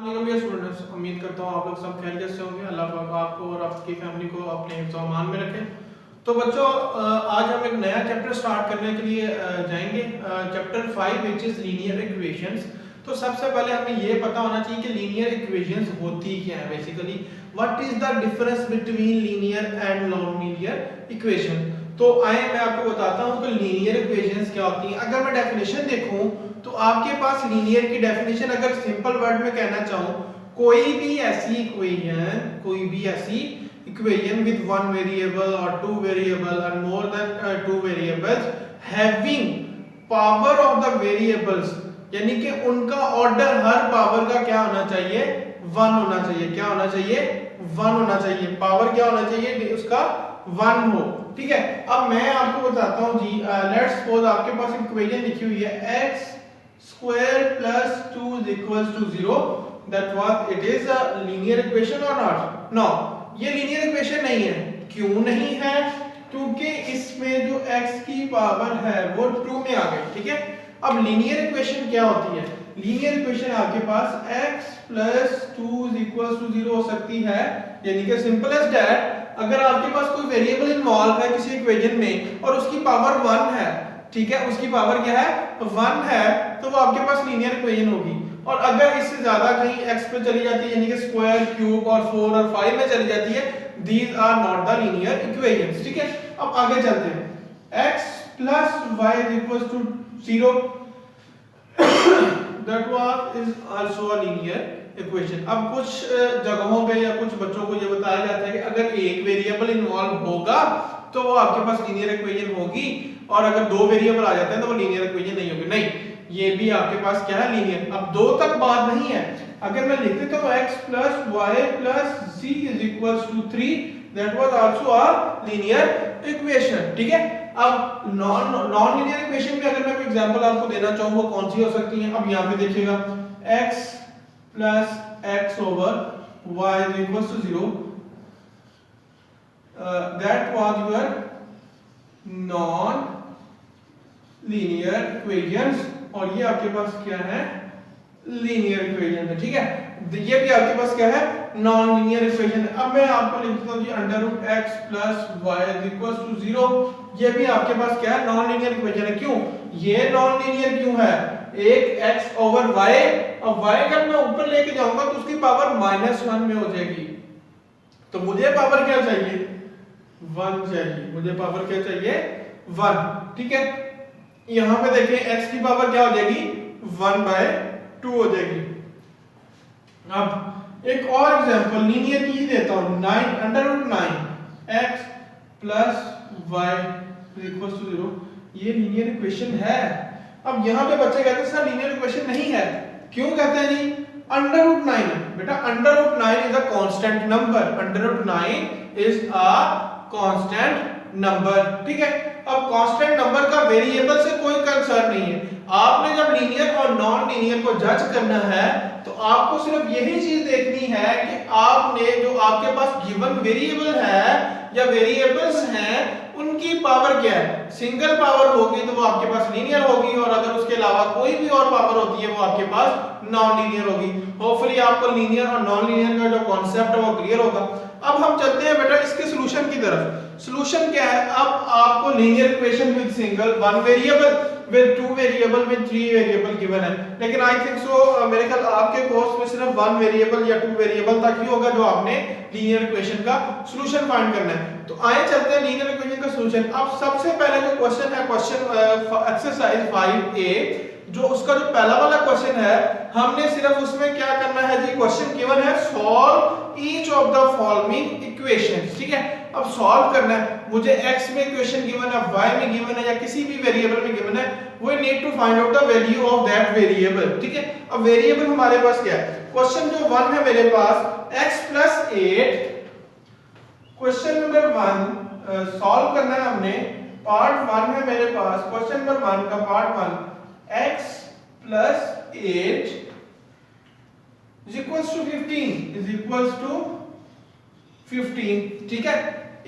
वालेकुम स्टूडेंट्स, उम्मीद करता हूँ आप लोग सब खैरियत से होंगे। अल्लाह पाक आपको और आपकी फैमिली को अपने हिफ्ज़-ओ-अमान में रखे। तो बच्चों, आज हम एक नया चैप्टर स्टार्ट करने के लिए जाएंगे, chapter 5 which is linear equations. तो सबसे पहले हमें ये पता होना चाहिए कि लीनियर इक्वेशंस होती क्या है। Basically what is the difference between linear and non linear equation. तो आए मैं आपको बताता हूँ कि लीनियर इक्वेशंस क्या होती हैं। अगर मैं डेफिनेशन देखूँ तो आपके पास लीनियर की डेफिनेशन, अगर सिंपल वर्ड में कहना चाहूँ, कोई भी ऐसी इक्वेशन विद वन वेरिएबल और two variable and more than two variables having power of the variables, यानी कि उनका ऑर्डर हर पावर का क्या होना चाहिए, वन होना चाहिए। क्या होना चाहिए? वन होना चाहिए। पावर क्या होना चाहिए? उसका वन हो। ठीक है, अब मैं आपको बताता हूं जी। लेट्स सपोज आपके पास इक्वेशन लिखी हुई है x square plus 2 is equals to 0. That was it is a linear equation or not? No, ये linear equation नहीं है। क्यों नहीं है? क्योंकि इसमें जो x की पावर है वो 2 में आ गई। ठीक है, अब linear equation क्या होती है? linear equation आपके पास x plus 2 is equals to 0 हो सकती है, यानी कि simple as that। अगर आपके पास कोई वेरिएबल इन्वॉल्व है किसी इक्वेशन में और उसकी पावर 1 है, ठीक है, उसकी पावर क्या है? 1 है, तो वो आपके पास लीनियर इक्वेशन होगी। और अगर इससे ज्यादा कहीं x पे चली जाती है, यानी कि स्क्वायर, क्यूब और 4 और 5 में चली जाती है, these are not the linear equations. ठीक है, अब आगे चलते हैं। x plus y is equals to 0 that was is also a linear equation. अब कुछ जगहों पे या कुछ बच्चों को ये बताया जाता है कि अगर एक वेरिएबल इन्वॉल्व होगा तो वो आपके पास लीनियर इक्वेशन होगी, और अगर दो वेरिएबल आ जाते हैं तो वो लीनियर इक्वेशन नहीं होगी। नहीं, ये भी आपके पास क्या है? लीनियर। अब दो तक बात नहीं है। अगर मैं लिख देता हूं x plus y plus z is equals to 3, that was also a linear equation। ठीक है, अब नॉन लीनियर इक्वेशन में अगर मैं कोई एग्जांपल आपको देना चाहूं वो कौन सी हो सकती है? अब यहां पे देखिएगा, x plus x over y is equals to 0, that was your non linear equations, और ये आपके पास क्या है? लीनियर इक्वेशन है। ठीक है, ये भी आपके पास क्या है? Non linear equation. अब मैं आपको लिख देता हूं जी under root x plus y is equal to 0। ये भी आपके पास क्या है? नॉन लीनियर इक्वेशन है। क्यों ये नॉन लीनियर क्यों है? एक x ओवर y, और y अगर मैं ऊपर लेके जाऊंगा तो उसकी पावर -1 में हो जाएगी। तो मुझे पावर क्या चाहिए? 1 चाहिए। मुझे पावर क्या चाहिए? 1। ठीक है, यहां पे देखें x की पावर क्या हो जाएगी? 1/2 हो जाएगी। अब एक और एग्जांपल लीनियर की ही देता हूं। 9 under root 9 x plus y equals to 0, ये लीनियर इक्वेशन है। अब यहां पे बच्चे कहते हैं सर लीनियर इक्वेशन नहीं है। क्यों कहते हैं जी? अंडर रूट 9 है बेटा। Under root 9 is a constant number. Under root 9 is a constant number. ठीक है, अब कांस्टेंट नंबर का वेरिएबल से कोई कंसर्न नहीं है। आपने जब लीनियर और नॉन लीनियर को जज करना है तो आपको सिर्फ यही चीज देखनी है कि आपने जो आपके पास गिवन वेरिएबल है या वेरिएबल्स हैं उनकी पावर क्या है। सिंगल पावर होगी तो वो आपके पास लीनियर होगी, और अगर उसके अलावा कोई भी और पावर होती है वो आपके पास नॉन लीनियर होगी। होपफुली आपको लीनियर और नॉन लीनियर का जो कॉन्सेप्ट है वो क्लियर होगा। अब हम चलते हैं बेटा इसके सॉल्यूशन की तरफ। सॉल्यूशन क्या है? अब आपको linear equation with single one variable with two variable with three variable given है, लेकिन आई थिंक सो मेरे ख्याल आपके कोर्स में सिर्फ वन वेरिएबल या टू वेरिएबल तक ही होगा जो आपने लीनियर इक्वेशन का सॉल्यूशन फाइंड करना है। तो आइए चलते हैं लीनियर इक्वेशन का सॉल्यूशन। अब सबसे पहले जो क्वेश्चन है, क्वेश्चन एक्सरसाइज 5a, जो उसका जो पहला वाला क्वेश्चन है, हमने सिर्फ उसमें क्या करना है जी? क्वेश्चन गिवन है solve each of the following equations. ठीक है, अब सॉल्व करना है। मुझे x में इक्वेशन गिवन है, y में गिवन है, या किसी भी वेरिएबल में गिवन है, we need to find out the value of that variable. ठीक है, अब वेरिएबल हमारे पास क्या है? क्वेश्चन जो 1 है मेरे पास x plus 8। Question number 1 solve करना है हमने। पार्ट 1 है मेरे पास, क्वेश्चन नंबर 1 का part 1, x plus 8 is equals to 15 is equals to 15। ठीक है,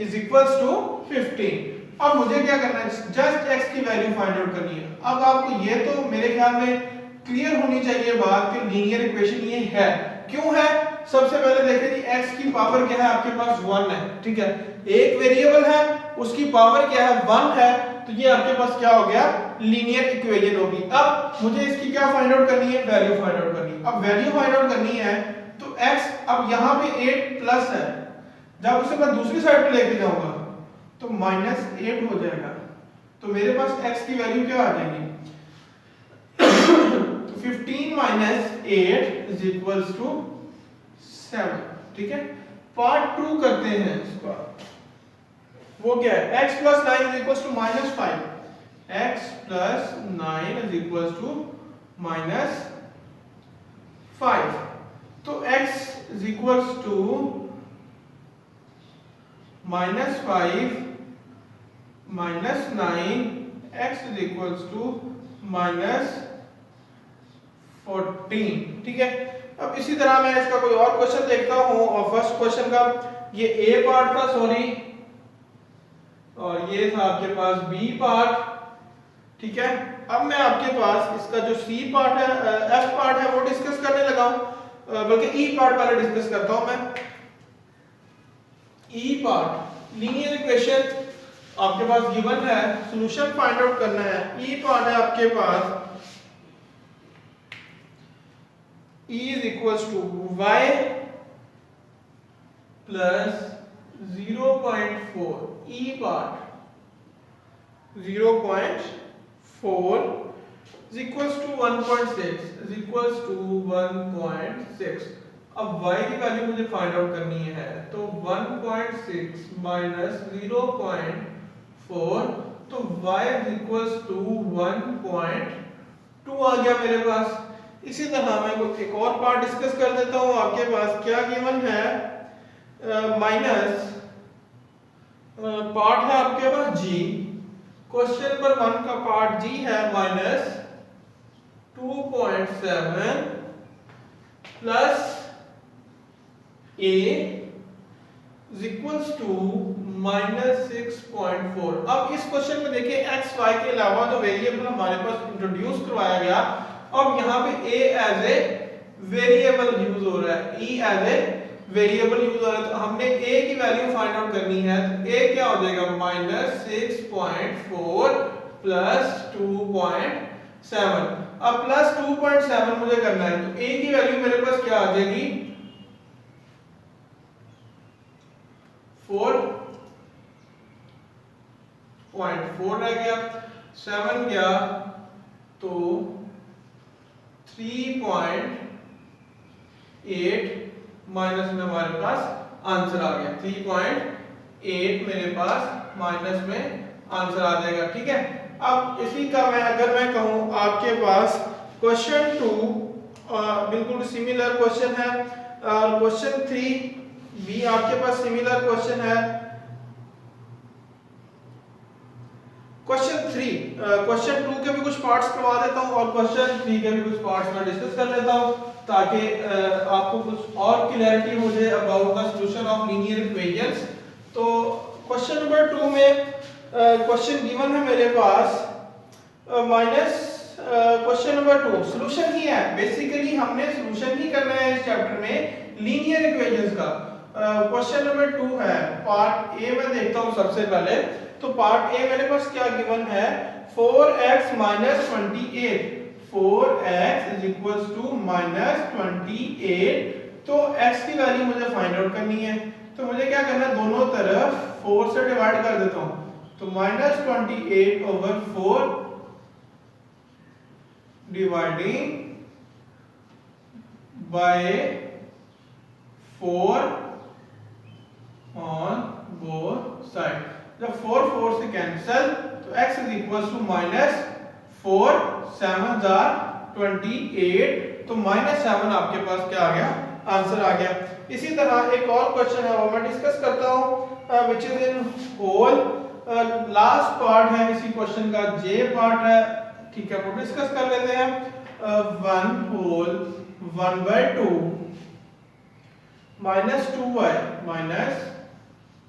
is equals to 15। अब मुझे क्या करना है? जस्ट x की वैल्यू फाइंड आउट करनी है। अब आपको ये तो मेरे ख्याल में क्लियर होनी चाहिए बात कि लीनियर इक्वेशन ये है। क्यों है? सबसे पहले देखें जी, x की पावर क्या है आपके पास 1 है, ठीक है। एक वेरिएबल है, उसकी पावर क्या है 1 है, तो ये आपके पास क्या हो गया, लीनियर इक्वेशन होगी। अब मुझे इसकी क्या फाइंड आउट करनी है, वैल्यू फाइंड आउट करनी है। अब वैल्यू फाइंड आउट करनी है तो x, अब यहाँ पे 8 प्लस है, जब उसे मैं दूसरी साइड पे लेके जाऊंगा तो -8 हो जाएगा, तो मेरे पास x की वैल्यू क्या आ जाएगी, तो 15 - 8 इज इक्वल्स टू 7, ठीक है। पार्ट 2 करते हैं इसका, वो क्या है, x + 9 is equals to -5, x + 9 is equals to -5, तो x is equals to -5 - 9, x is equals to -14, ठीक है। अब इसी तरह मैं इसका कोई और क्वेश्चन देखता हूं, और फर्स्ट क्वेश्चन का ये ए पार्ट था, सॉरी, और ये था आपके पास बी पार्ट, ठीक है। अब मैं आपके पास इसका जो सी पार्ट है, एफ पार्ट है, वो डिस्कस करने लगा हूं, बल्कि ई पार्ट पहले डिस्कस करता हूं मैं। ई पार्ट, लीनियर इक्वेशन आपके पास गिवन है, सॉल्यूशन फाइंड आउट करना है। ई पार्ट है आपके पास E is equals to y plus 0.4, E part 0.4 is equals to 1.6 is equals to 1.6। अब y की वैल्यू मुझे फाइंड आउट करनी है, तो 1.6 minus 0.4, तो y is equals to 1.2 आ गया मेरे पास। इसी तरह मैं एक और पार्ट डिस्कस कर देता हूं, आपके पास क्या गिवन है, माइनस पार्ट है आपके पास g, क्वेश्चन नंबर 1 का पार्ट g है -2.7 plus a is equals to -6.4। अब इस क्वेश्चन में देखिए x y के अलावा जो वेरिएबल हमारे पास इंट्रोड्यूस करवाया गया, अब यहाँ पे a as a variable use हो रहा है, e as a variable use हो रहा है, तो हमने a की वैल्यू फाइंड आउट करनी है, तो a क्या हो जाएगा, -6.4 प्लस 2.7। अब प्लस 2.7 मुझे करना है, तो a की वैल्यू मेरे पास क्या आ जाएगी, 4.4 रह गया, 7 गया तो 3.8 माइनस में हमारे पास आंसर आ गया, 3.8 मेरे पास माइनस में आंसर आ जाएगा, ठीक है। अब इसी का अगर मैं कहूं आपके पास क्वेश्चन 2 बिल्कुल सिमिलर क्वेश्चन है, और क्वेश्चन 3 भी आपके पास सिमिलर क्वेश्चन है। क्वेश्चन 2 के भी कुछ पार्ट्स करवा देता हूं, और क्वेश्चन 3 के भी कुछ पार्ट्स मैं डिस्कस कर लेता हूं, ताकि आपको कुछ और क्लैरिटी हो जाए about the solution of linear equations. तो क्वेश्चन नंबर 2 में क्वेश्चन गिवन है मेरे पास माइनस क्वेश्चन नंबर 2 सॉल्यूशन ही है, बेसिकली हमने सॉल्यूशन ही करना है इस चैप्टर में लीनियर इक्वेशंस का। क्वेश्चन नंबर 2 है, पार्ट ए में देखता हूं सबसे पहले। तो पार्ट ए मेरे पास क्या गिवन है, 4x - 28, 4x is equals to -28, तो x की वैल्यू मुझे फाइंड आउट करनी है, तो मुझे क्या करना है, दोनों तरफ 4 से डिवाइड कर देता हूं, तो -28/4 dividing by 4 on both side. जब 4 से कैंसिल, तो x is equals to -4, 7s are 28, तो -7 आपके पास क्या आ गया, आंसर आ गया। इसी तरह एक और क्वेश्चन है, वो मैं डिस्कस करता हूं, which is in whole, last part है इसी क्वेश्चन का, j पार्ट है, ठीक है, वो डिस्कस कर लेते हैं। 1 whole 1/2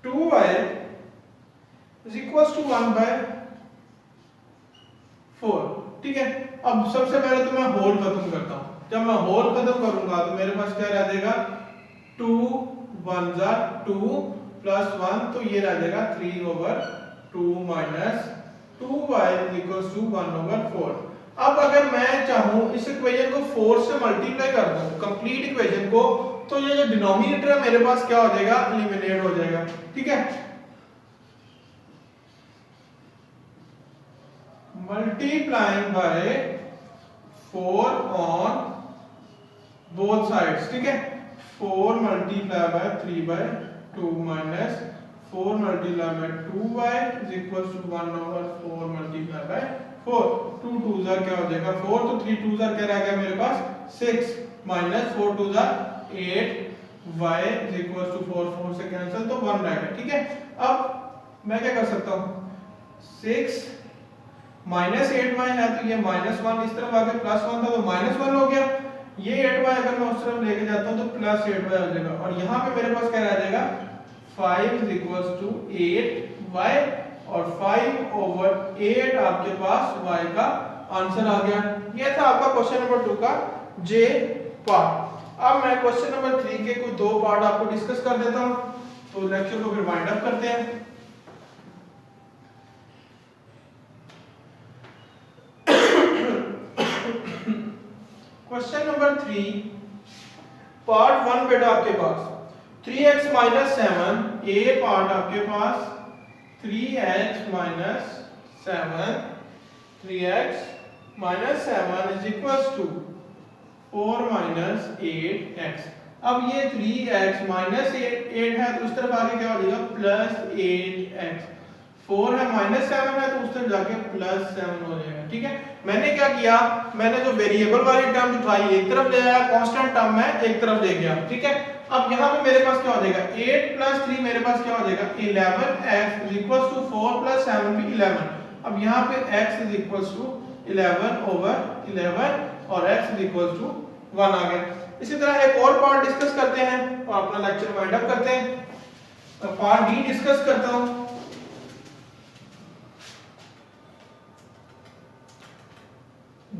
-2y is equals to 1/4, ठीक है। अब सबसे पहले तो मैं होल खत्म करता हूँ। जब मैं होल खत्म करूंगा तो मेरे पास क्या रह जाएगा 2 1 जा 2 प्लस 1 तो ये रह जाएगा 3/2 माइनस 2y इक्वल्स टू 1/4। अब अगर मैं चाहूं इस इक्वेशन को 4 से मल्टीप्लाई कर दूं कंप्लीट इक्वेशन को, तो ये जो डिनोमिनेटर है मेरे पास क्या हो जाएगा एलिमिनेट हो जाएगा, ठीक है। Multiplying by 4 on both sides, ठीक है। 4 multiply by 3/2 minus 4 multiply by 2y is equal to 1/4 multiply by 4। 2 2 जार क्या हो जाएगा 4, तो 3 2 जार क्या रह गया मेरे पास 6 माइनस 4 2 जार 8 y इज इक्वल टू 4 4 से कैंसिल तो 1 रह गया, ठीक है। अब मैं क्या कर सकता हूं 6 माइनस 8y है तो ये -1 इस तरफ आके +1 था तो -1 हो गया। ये 8y अगर मैं उस तरफ लेके जाता हूं तो +8y हो जाएगा और यहां पे मेरे पास क्या रह जाएगा 5 इज इक्वल टू 8y और 5/8 आपके पास y का आंसर आ गया। ये था आपका क्वेश्चन नंबर 2 का जे पार्ट। अब मैं क्वेश्चन नंबर 3 के कुछ 2 पार्ट आपको डिस्कस कर देता हूं, तो लेक्चर को फिर वाइंड अप करते हैं। क्वेश्चन नंबर 3 पार्ट 1 बेटा आपके पास 3x - 7 ए पार्ट आपके पास 3x - 7 3x - 7 is equals to 4 - 8x। अब ये 3x - 8 है तो उस तरफ आगे क्या हो जाएगा +8x। 4 है -7 है तो उस तरफ जाके +7 हो जाएगा, ठीक है। मैंने क्या किया, मैंने जो वेरिएबल वाली टर्म उठाई एक तरफ ले आया, कांस्टेंट टर्म मैं एक तरफ ले गया, ठीक है। अब यहाँ पे मेरे पास क्या हो जाएगा 8 + 3 मेरे पास क्या हो जाएगा 11x इज इक्वल्स टू 4 + 7 भी 11। अब यहाँ पे x इज इक्वल्स टू 11/11 और x इज इक्वल्स टू 1 आ गया। इसी तरह एक और पार्ट डिस्कस करते हैं और अपना लेक्चर वाइंड अप करते हैं। तो पार्ट डी डिस्कस करता हूं।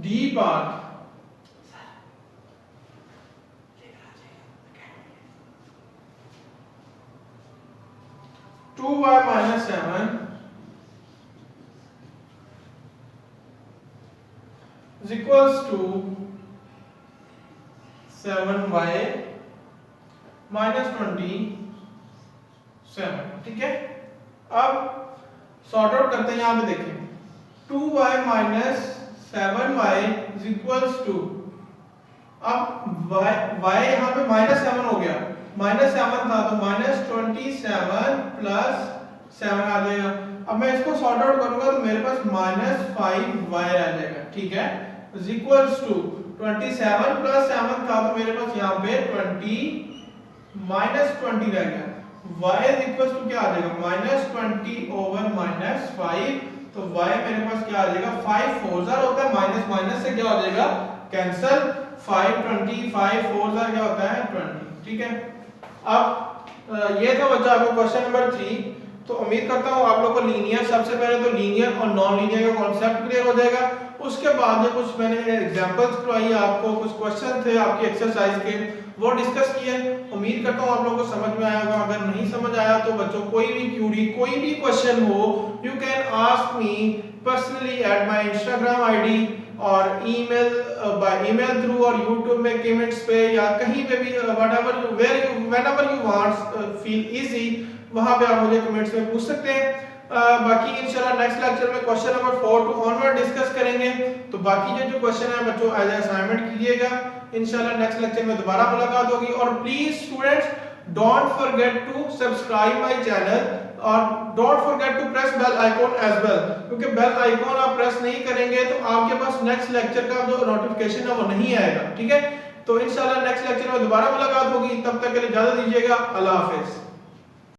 D part 2y - 7 is equals to 7y - 27, ठीक है। अब सॉर्ट आउट करते हैं, यहां पे देखें 2y - 7y is equals to, अब y यहाँ पे -7 हो गया, -7 था तो -27 प्लस 7 आ जाएगा। अब मैं इसको सॉर्ट आउट करूंगा तो मेरे पास -5y रह जाएगा, ठीक है। इज इक्वल्स टू 27 प्लस 7 था तो मेरे पास यहाँ पे 20 रह गया। y इज इक्वल्स टू क्या आ जाएगा -20/-5, तो y मेरे पास क्या आ जाएगा 5 4 जार होता है, माइनस माइनस से क्या हो जाएगा कैंसिल, 5 20 5 4 जार क्या होता है 20, ठीक है। अब ये था बच्चा आपको क्वेश्चन नंबर 3। तो उम्मीद करता हूँ आप लोगों को लीनियर, सबसे पहले तो लीनियर और नॉन लीनियर का कॉन्सेप्ट क्लियर हो जाएगा। उसके बाद जो कुछ मैंने एग्जांपल्स करवाई आपको, कुछ क्वेश्चन थे आपके एक्सरसाइज के वो डिस्कस किए। उम्मीद करता हूँ आप लोगों को समझ में आया होगा। अगर नहीं समझ आया तो बच्चों कोई भी क्यूरी, कोई भी क्वेश्चन हो, you can ask me personally at my Instagram ID और ईमेल बाय ईमेल थ्रू और यूट्यूब में कमेंट्स पे या कहीं पे भी whatever whenever you want feel easy, वहां पे आप मुझे कमेंट्स में पूछ सकते हैं। बाकी इंशाल्लाह नेक्स्ट लेक्चर में question number 4 to onward discuss करेंगे। तो बाकी जो क्वेश्चन है बच्चों एज असाइनमेंट कीजिएगा। इंशाल्लाह नेक्स्ट लेक्चर में दोबारा मुलाकात होगी। और please students don't forget to subscribe my channel और don't forget to press bell icon as well, क्योंकि बेल आइकॉन आप प्रेस नहीं करेंगे तो आपके पास नेक्स्ट लेक्चर का जो नोटिफिकेशन है वो नहीं आएगा, ठीक है। तो इंशाल्लाह नेक्स्ट लेक्चर में दोबारा मुलाकात होगी। तब तक के लिए इजाजत दीजिएगा। अल्लाह हाफिज।